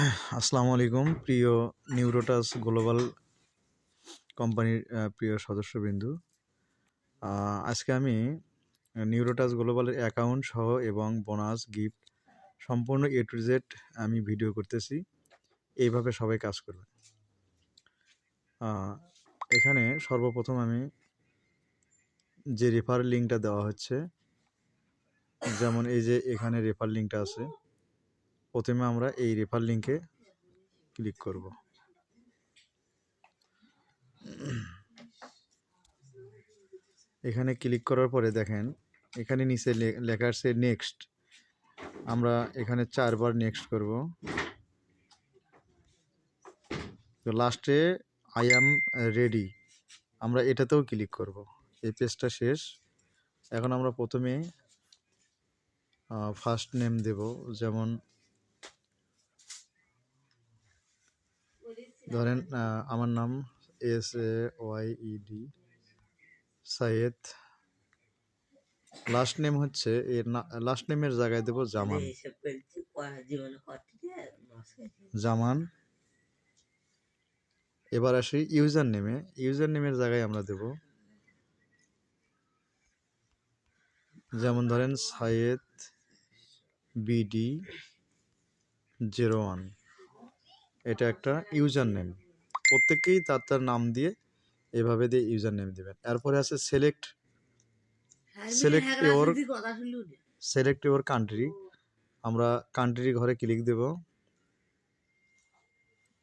আসসালামু আলাইকুম প্রিয় নিউরোটাস গ্লোবাল কোম্পানির প্রিয় সদস্যবৃন্দু। আজকে আমি নিউরোটাস গ্লোবালের অ্যাকাউন্ট সহ এবং বোনাস গিফট সম্পূর্ণ A to Z আমি ভিডিও করতেছি। এইভাবে সবাই কাজ করবে। এখানে সর্বপ্রথম আমি যে রেফার লিঙ্কটা দেওয়া হচ্ছে, যেমন এই যে এখানে রেফার লিঙ্কটা আছে, প্রথমে আমরা এই রেফার লিঙ্কে ক্লিক করব। এখানে ক্লিক করার পরে দেখেন এখানে নিচে লেখা আছে নেক্সট। আমরা এখানে 4 বার নেক্সট করব। তো লাস্টে আই অ্যাম রেডি, আমরা এটাতেও ক্লিক করব। এই পেজটা শেষ। এখন আমরা প্রথমে ফার্স্ট নেম দেব, যেমন ধরেন আমার নাম SAYED সাইয়েদ। লাস্ট নেম হচ্ছে লাস্ট নেমের জায়গায় দেব জামান। জামান। এবার আসি ইউজার নেমে। ইউজার নেমের জায়গায় আমরা দেব যেমন ধরেন সাইয়েদ BD01। এটা একটা ইউজার নেম। প্রত্যেককেই তার নাম দিয়ে এভাবে দিয়ে ইউজার নেম দেবেন। এরপরে আছে সিলেক্ট ইওর কান্ট্রি। আমরা কান্ট্রি ঘরে ক্লিক দেব।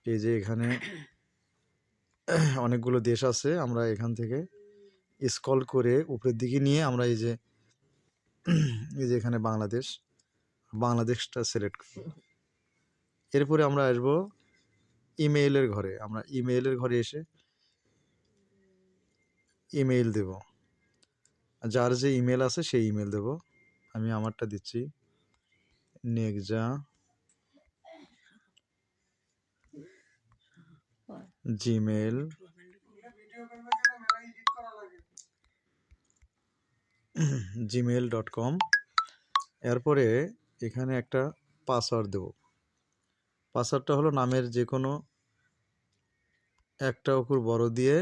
এই যে এখানে অনেকগুলো দেশ আছে, আমরা এখান থেকে স্ক্রল করে উপরের দিকে নিয়ে আমরা এই যে এখানে বাংলাদেশটা সিলেক্ট করব। এরপরে আমরা আসবো ইমেইলের ঘরে। আমরা ইমেইলের ঘরে এসে ইমেইল দেব, যার যে ইমেল আছে সেই ইমেল দেব। আমি আমারটা দিচ্ছি নেকজা gmail.com। এরপরে এখানে একটা পাসওয়ার্ড দেব। পাসওয়ার্ডটা হলো নামের যে কোনো একটা অক্ষর বড় দিয়ে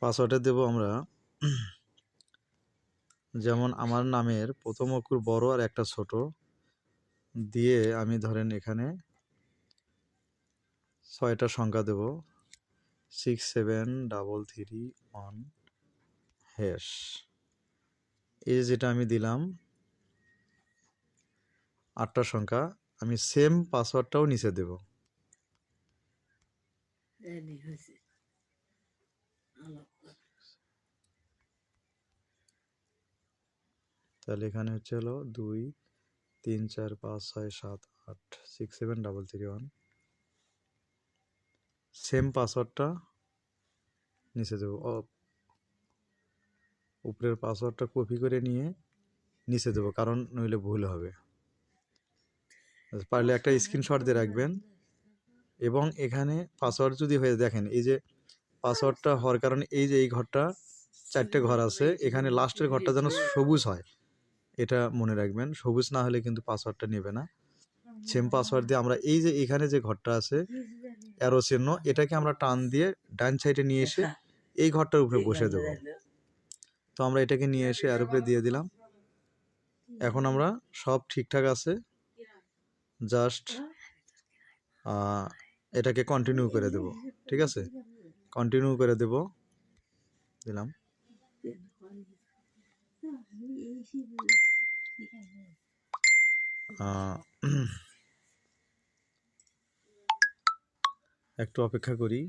পাসওয়ার্ডে দেব আমরা, যেমন আমার নামের প্রথম অক্ষর বড় আর একটা ছোট দিয়ে আমি ধরেন এখানে 6টা সংখ্যা দেব, 67331#। এই যেটা আমি দিলাম 8টা সংখ্যা। আমি সেম পাসওয়ার্ডটাও নিচে দেব। তাহলে এখানে হচ্ছে হলো 2 3 4 5 6 7 8 67331। সেম পাসওয়ার্ডটা নিচে দেবো। উপরের পাসওয়ার্ডটা কপি করে নিয়ে নিচে দেবো, কারণ নইলে ভুল হবে। পারলে একটা স্ক্রিনশট দিয়ে রাখবেন। এবং এখানে পাসওয়ার্ড যদি হয়ে দেখেন, এই যে পাসওয়ার্ডটা হওয়ার কারণে এই যে এই ঘরটা 4টে ঘর আছে, এখানে লাস্টের ঘরটা যেন সবুজ হয়, এটা মনে রাখবেন। সবুজ না হলে কিন্তু পাসওয়ার্ডটা নেবে না। সেম পাসওয়ার্ড দিয়ে আমরা এই যে এখানে যে ঘরটা আছে অ্যারো চিহ্ন, এটাকে আমরা টান দিয়ে ডান সাইডে নিয়ে এসে এই ঘরটার উপরে বসে দেব। তো আমরা এটাকে নিয়ে এসে এর উপরে দিয়ে দিলাম। এখন আমরা সব ঠিকঠাক আছে, জাস্ট এটাকে কন্টিনিউ করে দেব। ঠিক আছে, কন্টিনিউ করে দেব, দিলাম। একটু অপেক্ষা করি।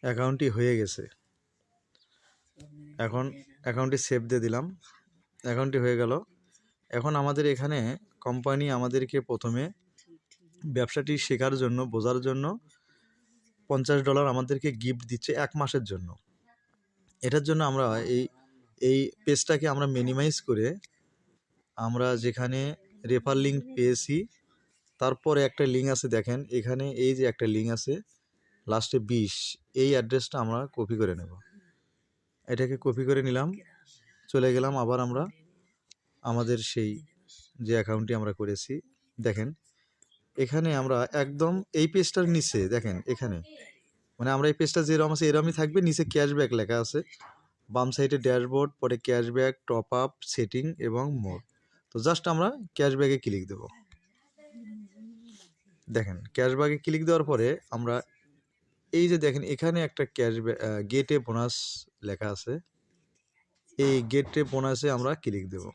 অ্যাকাউন্টটি হয়ে গেছে। এখন অ্যাকাউন্টটি সেভ দিয়ে দিলাম, অ্যাকাউন্টটি হয়ে গেল। এখন আমাদের এখানে কোম্পানি আমাদেরকে প্রথমে ব্যবসাটি শেখার জন্য, বোঝার জন্য $50 আমাদেরকে গিফট দিচ্ছে 1 মাসের জন্য। এটার জন্য আমরা এই পেজটাকে আমরা মিনিমাইজ করে আমরা যেখানে রেফার লিঙ্ক পেয়েছি, তারপরে একটা লিঙ্ক আছে দেখেন এখানে, এই যে একটা লিঙ্ক আছে লাস্টে 20 এই অ্যাড্রেসটা আমরা কপি করে নেব। এটাকে কপি করে নিলাম, চলে গেলাম আবার আমরা আমাদের সেই যে অ্যাকাউন্টটি আমরা করেছি। দেখেন এখানে আমরা একদম এই পেজটার নিচে দেখেন, এখানে মানে আমরা এই পেজটা যেরকম আছে এরকমই থাকবে, নিচে ক্যাশব্যাক লেখা আছে, বাম সাইডে ড্যাশবোর্ড, পরে ক্যাশব্যাক, টপ আপ, সেটিং এবং মোর। তো জাস্ট আমরা ক্যাশব্যাকে ক্লিক দেব। দেখেন ক্যাশব্যাকে ক্লিক দেওয়ার পরে আমরা এই যে দেখেন এখানে একটা ক্যাশব্যাক গেটে বোনাস লেখা আছে, এই গেটে বোনাসে আমরা ক্লিক দেব।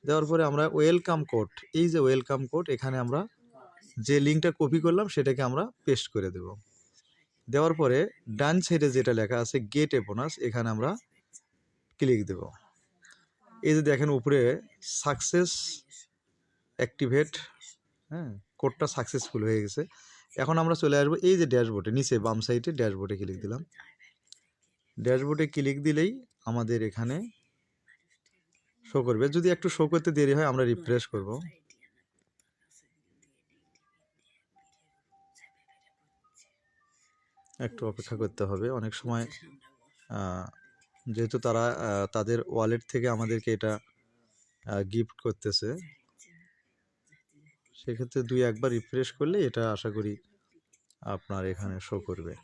দেওয়ার পরে আমরা ওয়েলকাম কোড, এই যে ওয়েলকাম কোড, এখানে আমরা যে লিঙ্কটা কপি করলাম সেটাকে আমরা পেস্ট করে দেব। দেওয়ার পরে ডান সাইডে যেটা লেখা আছে গেট এ বোনাস, এখানে আমরা ক্লিক দেব। এই যে দেখেন উপরে সাকসেস অ্যাক্টিভেট, হ্যাঁ কোডটা সাকসেসফুল হয়ে গেছে। এখন আমরা চলে আসবো এই যে ড্যাশবোর্ডে, নিচে বাম সাইডে ড্যাশবোর্ডে ক্লিক দিলাম। ড্যাশবোর্ডে ক্লিক দিলেই আমাদের এখানে শো করবে। যদি একটু শো করতে দেরি হয় আমরা রিফ্রেশ করব। একটু অপেক্ষা করতে হবে, অনেক সময় যেহেতু তারা তাদের ওয়ালেট থেকে আমাদেরকে এটা গিফট করতেছে, সেক্ষেত্রে 2-1বার রিফ্রেশ করলে এটা আশা করি আপনার এখানে শো করবে।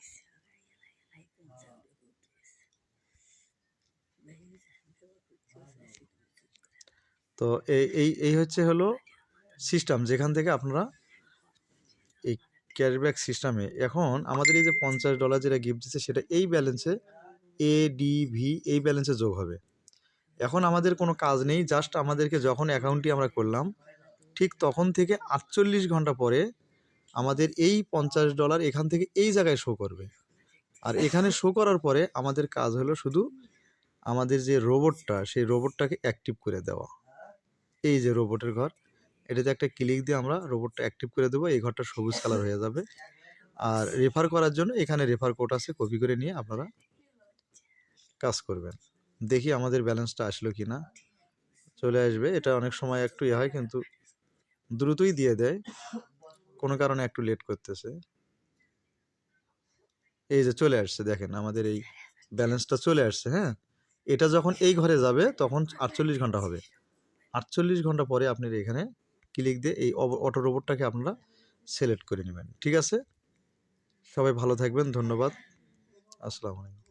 তো এই হলো সিস্টেম, যেখান থেকে আপনারা এই ক্যাশব্যাক সিস্টেমে এখন আমাদের এই যে $50 যেটা গিফট দিচ্ছে সেটা এই ব্যালেন্সে ADV এই ব্যালেন্সে যোগ হবে। এখন আমাদের কোনো কাজ নেই, জাস্ট আমাদেরকে যখন অ্যাকাউন্টটি আমরা করলাম ঠিক তখন থেকে 48 ঘন্টা পরে আমাদের এই $50 এখান থেকে এই জায়গায় শো করবে। আর এখানে শো করার পরে আমাদের কাজ হলো শুধু আমাদের যে রোবটটা, সেই রোবটটাকে অ্যাক্টিভ করে দেওয়া। এই যে রোবটের ঘর, এটাতে একটা ক্লিক দিয়ে আমরা রোবটটা অ্যাক্টিভ করে দেবো। এই ঘরটা সবুজ কালার হয়ে যাবে। আর রেফার করার জন্য এখানে রেফার কোড আছে, কপি করে নিয়ে আপনারা কাজ করবেন। দেখি আমাদের ব্যালেন্সটা আসলো কি না। চলে আসবে, এটা অনেক সময় একটু ইয়ে হয় কিন্তু দ্রুতই দিয়ে দেয়, কোনো কারণে একটু লেট করতেছে। এই যে চলে আসছে, দেখেন আমাদের এই ব্যালেন্সটা চলে আসছে। হ্যাঁ, এটা যখন এই ঘরে যাবে তখন 48 ঘন্টা হবে। 48 ঘন্টা পরে আপনি এখানে ক্লিক দিয়ে এই অটো রোবটটাকে আপনারা সিলেক্ট করে নেবেন। ঠিক আছে, সবাই ভালো থাকবেন, ধন্যবাদ, আসসালামু আলাইকুম।